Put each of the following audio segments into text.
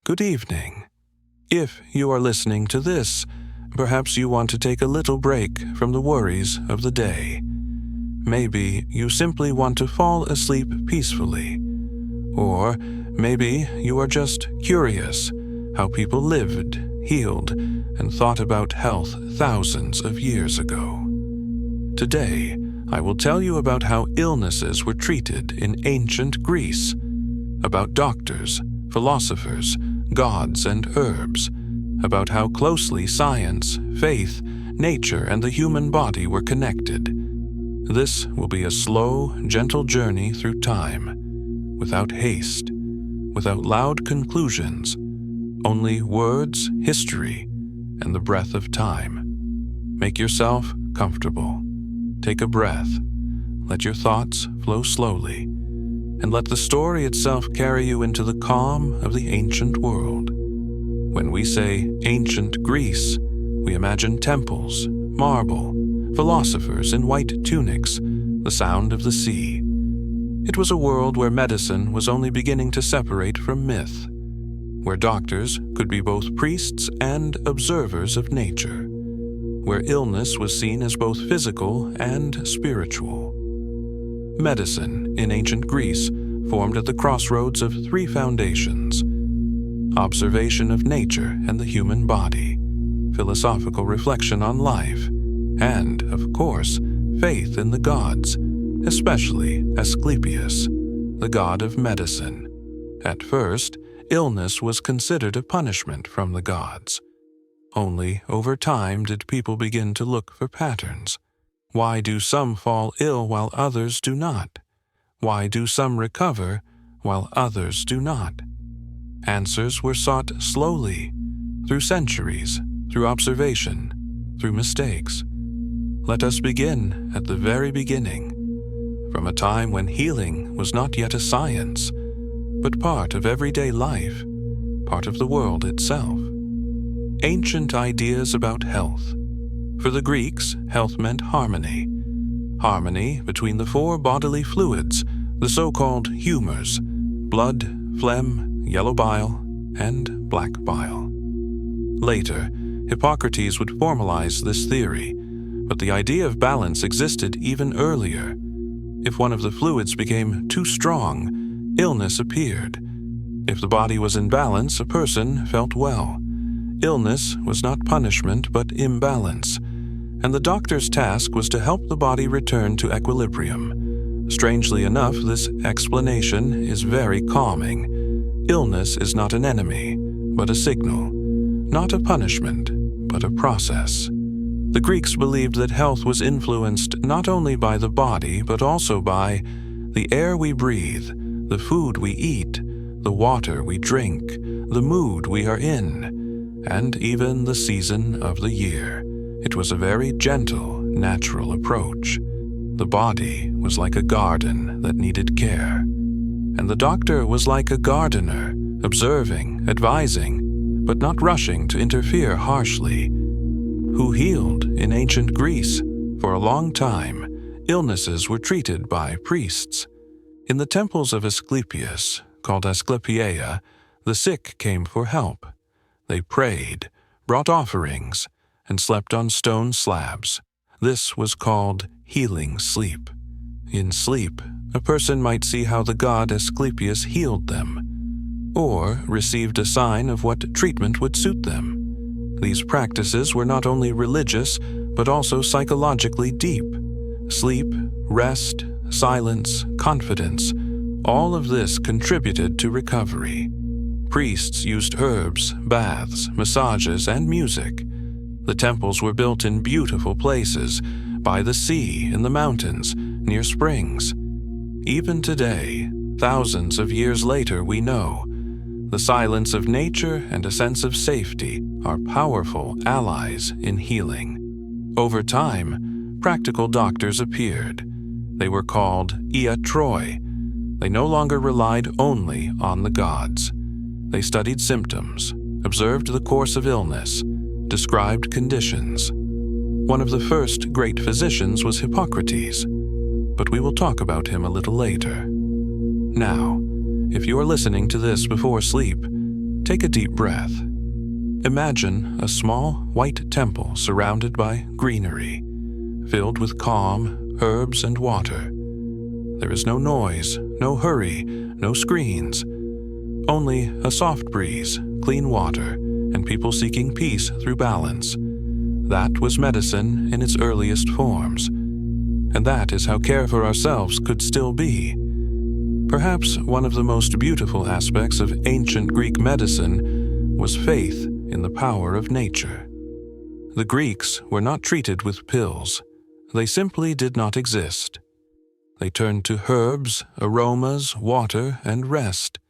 good evening. If you are listening to this, perhaps you want to take a little break from the worries of the day. Maybe you simply want to fall asleep peacefully. Or maybe you are just curious how people lived, healed, and thought about health thousands of years ago. Today, I will tell you about how illnesses were treated in ancient Greece, about doctors, philosophers, gods, and herbs, about how closely science, faith, nature, and the human body were connected. This will be a slow, gentle journey through time, without haste, without loud conclusions, only words, history, and the breath of time. Make yourself comfortable. Take a breath. Let your thoughts flow slowly, and let the story itself carry you into the calm of the ancient world. When we say ancient Greece, we imagine temples, marble, philosophers in white tunics, the sound of the sea. It was a world where medicine was only beginning to separate from myth, where doctors could be both priests and observers of nature, where illness was seen as both physical and spiritual. Medicine in ancient Greece formed at the crossroads of three foundations: observation of nature and the human body, philosophical reflection on life, and, of course, faith in the gods, especially Asclepius, the god of medicine. At first, illness was considered a punishment from the gods. Only over time did people begin to look for patterns. Why do some fall ill while others do not? Why do some recover while others do not? Answers were sought slowly, through centuries, through observation, through mistakes. Let us begin at the very beginning, from a time when healing was not yet a science, but part of everyday life, part of the world itself. Ancient ideas about health. For the Greeks, health meant harmony. Harmony between the four bodily fluids, the so-called humors: blood, phlegm, yellow bile, and black bile. Later, Hippocrates would formalize this theory, but the idea of balance existed even earlier. If one of the fluids became too strong, illness appeared. If the body was in balance, a person felt well. Illness was not punishment but imbalance, and the doctor's task was to help the body return to equilibrium. Strangely enough, this explanation is very calming. Illness is not an enemy, but a signal. Not a punishment, but a process. The Greeks believed that health was influenced not only by the body, but also by the air we breathe, the food we eat, the water we drink, the mood we are in, and even the season of the year. It was a very gentle, natural approach. The body was like a garden that needed care, and the doctor was like a gardener, observing, advising, but not rushing to interfere harshly. Who healed in ancient Greece? For a long time, illnesses were treated by priests. In the temples of Asclepius, called Asclepieia, the sick came for help. They prayed, brought offerings, and slept on stone slabs. This was called healing sleep. In sleep, a person might see how the god Asclepius healed them, or received a sign of what treatment would suit them. These practices were not only religious, but also psychologically deep. Sleep, rest, silence, confidence, all of this contributed to recovery. Priests used herbs, baths, massages, and music. The temples were built in beautiful places, by the sea, in the mountains, near springs. Even today, thousands of years later, we know the silence of nature and a sense of safety are powerful allies in healing. Over time, practical doctors appeared. They were called iatroi. They no longer relied only on the gods. They studied symptoms, observed the course of illness, described conditions. One of the first great physicians was Hippocrates, but we will talk about him a little later. Now, if you are listening to this before sleep, Take a deep breath. Imagine a small white temple surrounded by greenery, filled with calm herbs and water. There is no noise, no hurry, no screens. Only a soft breeze, clean water, and people seeking peace through balance. That was medicine in its earliest forms. And that is how care for ourselves could still be. Perhaps one of the most beautiful aspects of ancient Greek medicine was faith in the power of nature. The Greeks were not treated with pills. They simply did not exist. They turned to herbs, aromas, water, and rest.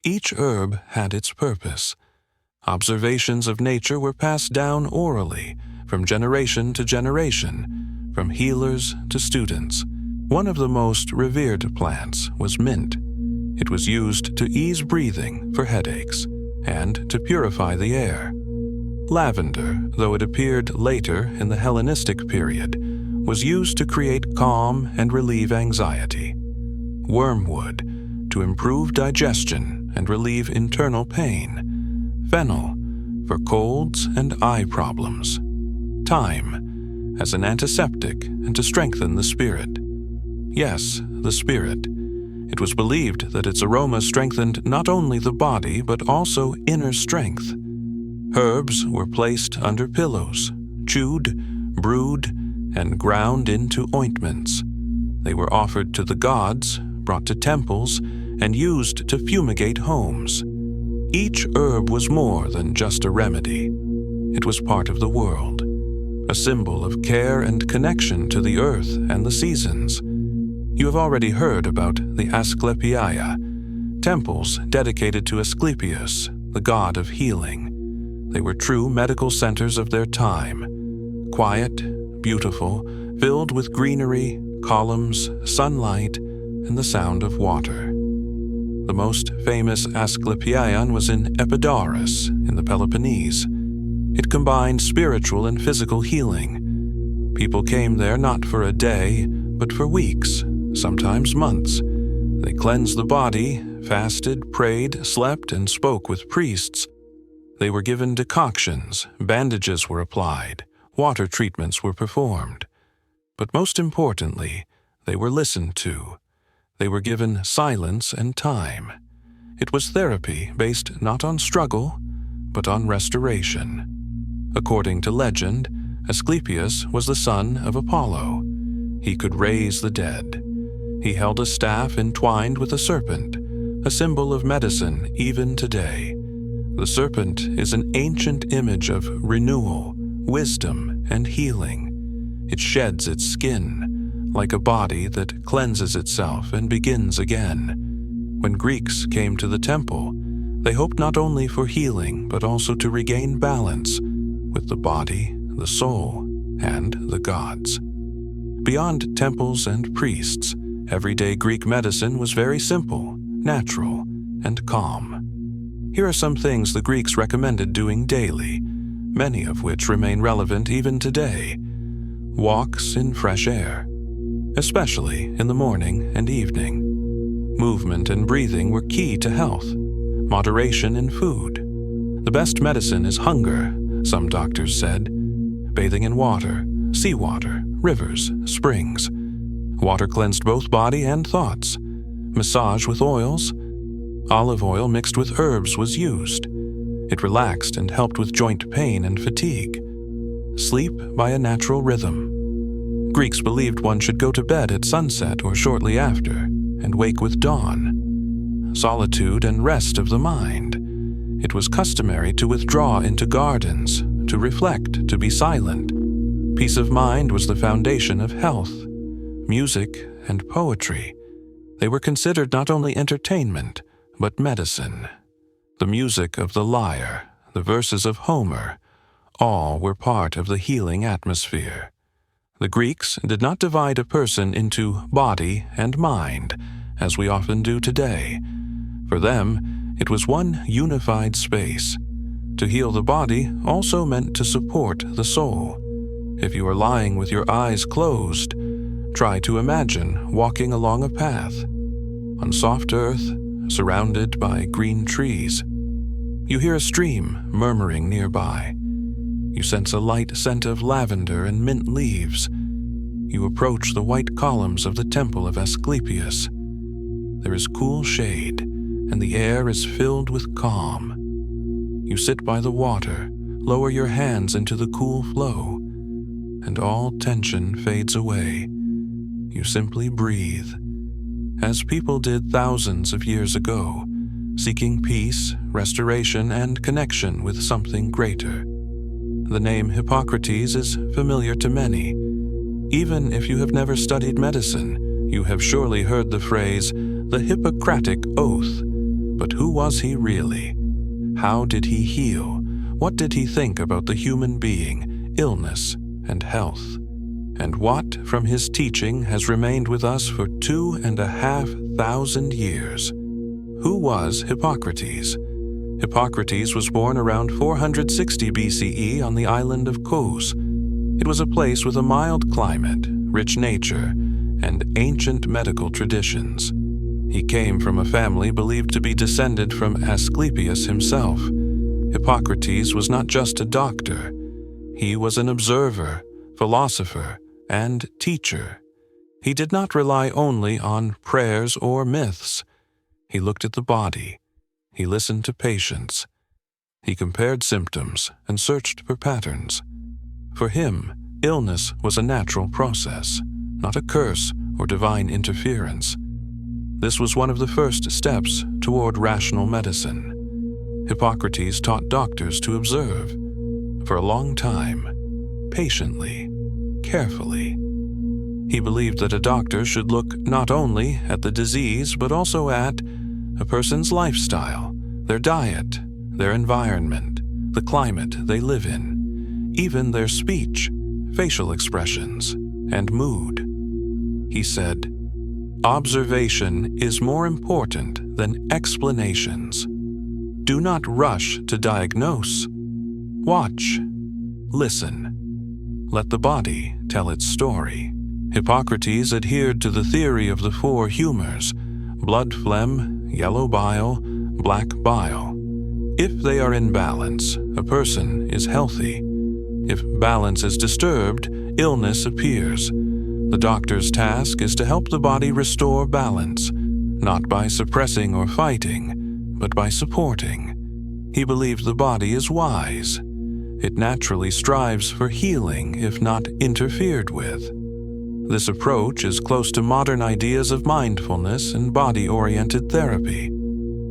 Each herb had its purpose. Observations of nature were passed down orally, from generation to generation, from healers to students. One of the most revered plants was mint. It was used to ease breathing for headaches and to purify the air. Lavender, though it appeared later in the Hellenistic period, was used to create calm and relieve anxiety. Wormwood, to improve digestion and relieve internal pain. Fennel, for colds and eye problems. Thyme, as an antiseptic and to strengthen the spirit. Yes, the spirit. It was believed that its aroma strengthened not only the body but also inner strength. Herbs were placed under pillows, chewed, brewed, and ground into ointments. They were offered to the gods, brought to temples, and used to fumigate homes. Each herb was more than just a remedy. It was part of the world, a symbol of care and connection to the earth and the seasons. You have already heard about the Asclepiae, temples dedicated to Asclepius, the god of healing. They were true medical centers of their time, quiet, beautiful, filled with greenery, columns, sunlight, and the sound of water. The most famous Asclepieion was in Epidaurus in the Peloponnese. It combined spiritual and physical healing. People came there not for a day, but for weeks, sometimes months. They cleansed the body, fasted, prayed, slept, and spoke with priests. They were given decoctions, bandages were applied, water treatments were performed. But most importantly, they were listened to. They were given silence and time. It was therapy based not on struggle, but on restoration. According to legend, Asclepius was the son of Apollo. He could raise the dead. He held a staff entwined with a serpent, a symbol of medicine even today. The serpent is an ancient image of renewal, wisdom, and healing. It sheds its skin, like a body that cleanses itself and begins again. When Greeks came to the temple, they hoped not only for healing, but also to regain balance with the body, the soul, and the gods. Beyond temples and priests, everyday Greek medicine was very simple, natural, and calm. Here are some things the Greeks recommended doing daily, many of which remain relevant even today. Walks in fresh air, especially in the morning and evening. Movement and breathing were key to health. Moderation in food. The best medicine is hunger, some doctors said. Bathing in water, seawater, rivers, springs. Water cleansed both body and thoughts. Massage with oils. Olive oil mixed with herbs was used. It relaxed and helped with joint pain and fatigue. Sleep by a natural rhythm. Greeks believed one should go to bed at sunset or shortly after, and wake with dawn. Solitude and rest of the mind. It was customary to withdraw into gardens, to reflect, to be silent. Peace of mind was the foundation of health. Music and poetry. They were considered not only entertainment, but medicine. The music of the lyre, the verses of Homer, all were part of the healing atmosphere. The Greeks did not divide a person into body and mind, as we often do today. For them, it was one unified space. To heal the body also meant to support the soul. If you are lying with your eyes closed, try to imagine walking along a path, on soft earth, surrounded by green trees. You hear a stream murmuring nearby. You sense a light scent of lavender and mint leaves. You approach the white columns of the temple of Asclepius. There is cool shade, and the air is filled with calm. You sit by the water, lower your hands into the cool flow, and all tension fades away. You simply breathe, as people did thousands of years ago, seeking peace, restoration, and connection with something greater. The name Hippocrates is familiar to many. Even if you have never studied medicine, you have surely heard the phrase, the Hippocratic Oath. But who was he really? How did he heal? What did he think about the human being, illness, and health? And what from his teaching has remained with us for 2,500 years? Who was Hippocrates? Hippocrates was born around 460 BCE on the island of Kos. It was a place with a mild climate, rich nature, and ancient medical traditions. He came from a family believed to be descended from Asclepius himself. Hippocrates was not just a doctor. He was an observer, philosopher, and teacher. He did not rely only on prayers or myths. He looked at the body. He listened to patients. He compared symptoms and searched for patterns. For him, illness was a natural process, not a curse or divine interference. This was one of the first steps toward rational medicine. Hippocrates taught doctors to observe, for a long time, patiently, carefully. He believed that a doctor should look not only at the disease but also at a person's lifestyle, their diet, their environment, the climate they live in, even their speech, facial expressions, and mood. He said, "Observation is more important than explanations. Do not rush to diagnose. Watch. Listen. Let the body tell its story." Hippocrates adhered to the theory of the four humors: blood phlegm, yellow bile, black bile. If they are in balance, a person is healthy. If balance is disturbed, illness appears. The doctor's task is to help the body restore balance, not by suppressing or fighting, but by supporting. He believed the body is wise. It naturally strives for healing if not interfered with. This approach is close to modern ideas of mindfulness and body-oriented therapy.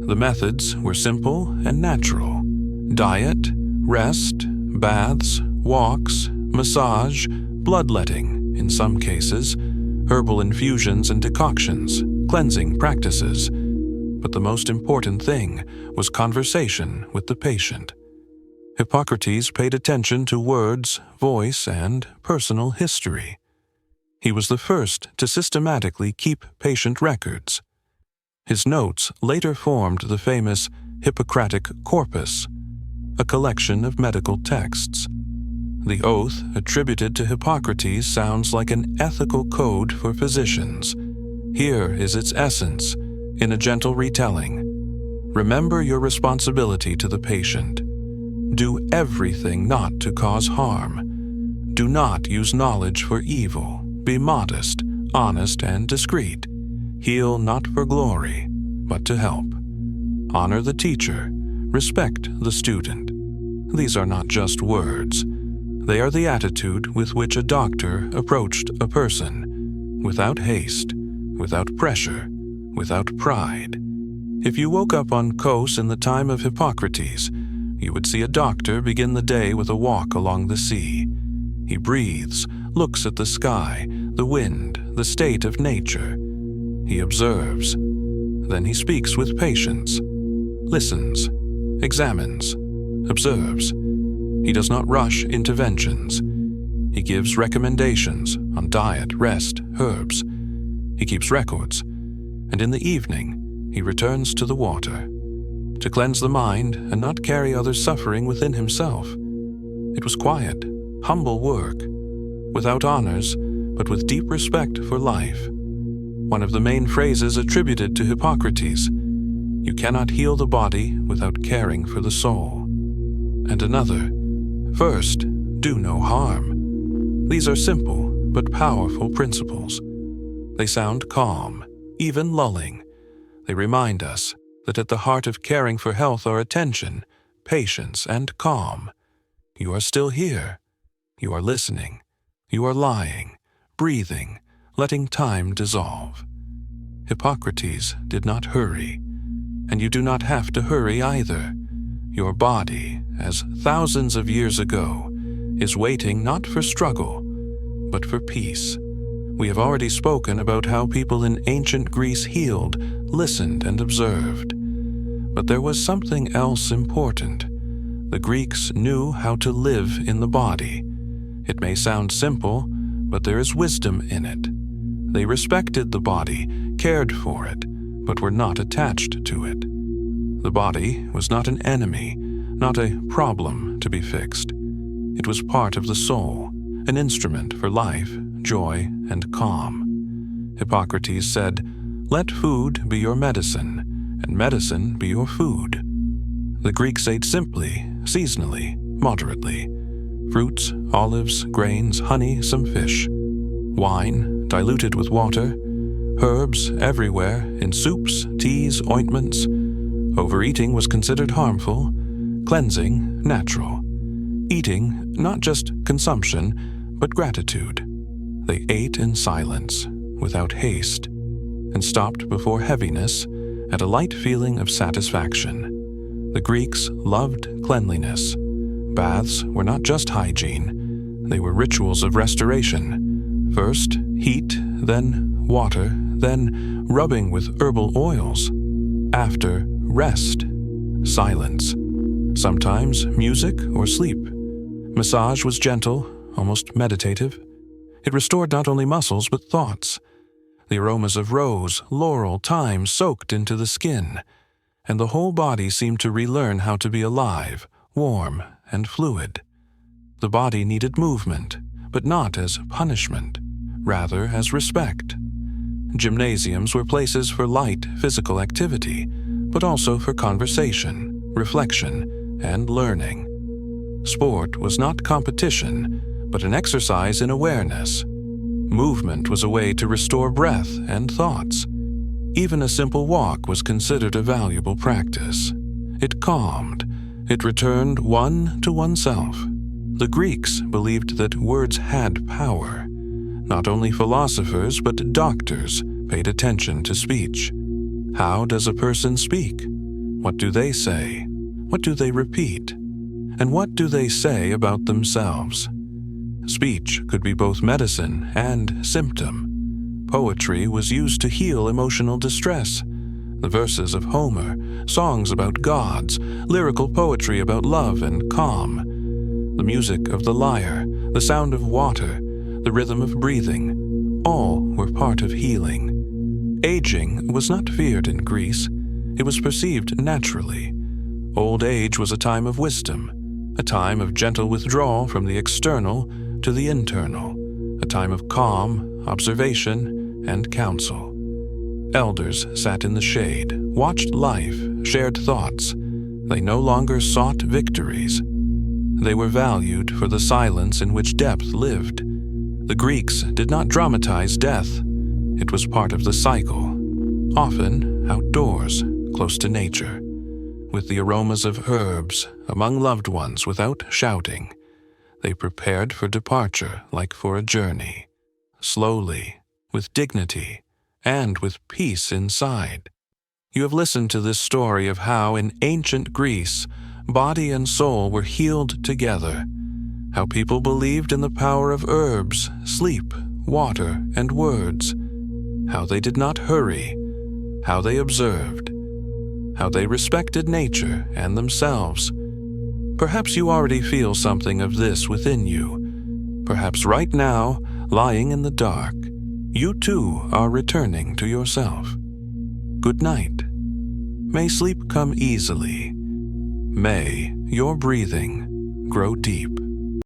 The methods were simple and natural: diet, rest, baths, walks, massage, bloodletting in some cases, herbal infusions and decoctions, cleansing practices. But the most important thing was conversation with the patient. Hippocrates paid attention to words, voice, and personal history. He was the first to systematically keep patient records. His notes later formed the famous Hippocratic Corpus, a collection of medical texts. The oath attributed to Hippocrates sounds like an ethical code for physicians. Here is its essence, in a gentle retelling. Remember your responsibility to the patient. Do everything not to cause harm. Do not use knowledge for evil. Be modest, honest, and discreet. Heal not for glory, but to help. Honor the teacher. Respect the student. These are not just words. They are the attitude with which a doctor approached a person, without haste, without pressure, without pride. If you woke up on Kos in the time of Hippocrates, you would see a doctor begin the day with a walk along the sea. He breathes, looks at the sky, the wind, the state of nature. He observes. Then he speaks with patience, listens, examines, observes. He does not rush interventions. He gives recommendations on diet, rest, herbs. He keeps records, and in the evening he returns to the water, to cleanse the mind and not carry others' suffering within himself. It was quiet, humble work, without honors, but with deep respect for life. One of the main phrases attributed to Hippocrates, You cannot heal the body without caring for the soul. And another, first, do no harm. These are simple but powerful principles. They sound calm, even lulling. They remind us that at the heart of caring for health are attention, patience, and calm. You are still here. You are listening. You are lying, breathing, letting time dissolve. Hippocrates did not hurry, and you do not have to hurry either. Your body, as thousands of years ago, is waiting not for struggle, but for peace. We have already spoken about how people in ancient Greece healed, listened, and observed. But there was something else important. The Greeks knew how to live in the body. It may sound simple, but there is wisdom in it. They respected the body, cared for it, but were not attached to it. The body was not an enemy, not a problem to be fixed. It was part of the soul, an instrument for life, joy, and calm. Hippocrates said, "Let food be your medicine, and medicine be your food." The Greeks ate simply, seasonally, moderately. Fruits, olives, grains, honey, some fish. Wine, diluted with water. Herbs everywhere, in soups, teas, ointments. Overeating was considered harmful. Cleansing, natural. Eating, not just consumption, but gratitude. They ate in silence, without haste, and stopped before heaviness at a light feeling of satisfaction. The Greeks loved cleanliness. Baths were not just hygiene. They were rituals of restoration. First, heat, then water, then rubbing with herbal oils. After, rest, silence. Sometimes music or sleep. Massage was gentle, almost meditative. It restored not only muscles but thoughts. The aromas of rose, laurel, thyme soaked into the skin, and the whole body seemed to relearn how to be alive, warm, and fluid. The body needed movement, but not as punishment, rather as respect. Gymnasiums were places for light physical activity, but also for conversation, reflection, and learning. Sport was not competition, but an exercise in awareness. Movement was a way to restore breath and thoughts. Even a simple walk was considered a valuable practice. It calmed. It returned one to oneself. The Greeks believed that words had power. Not only philosophers, but doctors paid attention to speech. How does a person speak? What do they say? What do they repeat? And what do they say about themselves? Speech could be both medicine and symptom. Poetry was used to heal emotional distress. The verses of Homer, songs about gods, lyrical poetry about love and calm. The music of the lyre, the sound of water, the rhythm of breathing, all were part of healing. Aging was not feared in Greece. It was perceived naturally. Old age was a time of wisdom, a time of gentle withdrawal from the external to the internal, a time of calm, observation, and counsel. Elders sat in the shade, watched life, shared thoughts. They no longer sought victories. They were valued for the silence in which depth lived. The Greeks did not dramatize death. It was part of the cycle, often outdoors, close to nature, with the aromas of herbs among loved ones without shouting. They prepared for departure like for a journey, slowly, with dignity, and with peace inside. You have listened to this story of how in ancient Greece, body and soul were healed together, how people believed in the power of herbs, sleep, water, and words, how they did not hurry, how they observed, how they respected nature and themselves. Perhaps you already feel something of this within you. Perhaps right now, lying in the dark, you too are returning to yourself. Good night. May sleep come easily. May your breathing grow deep.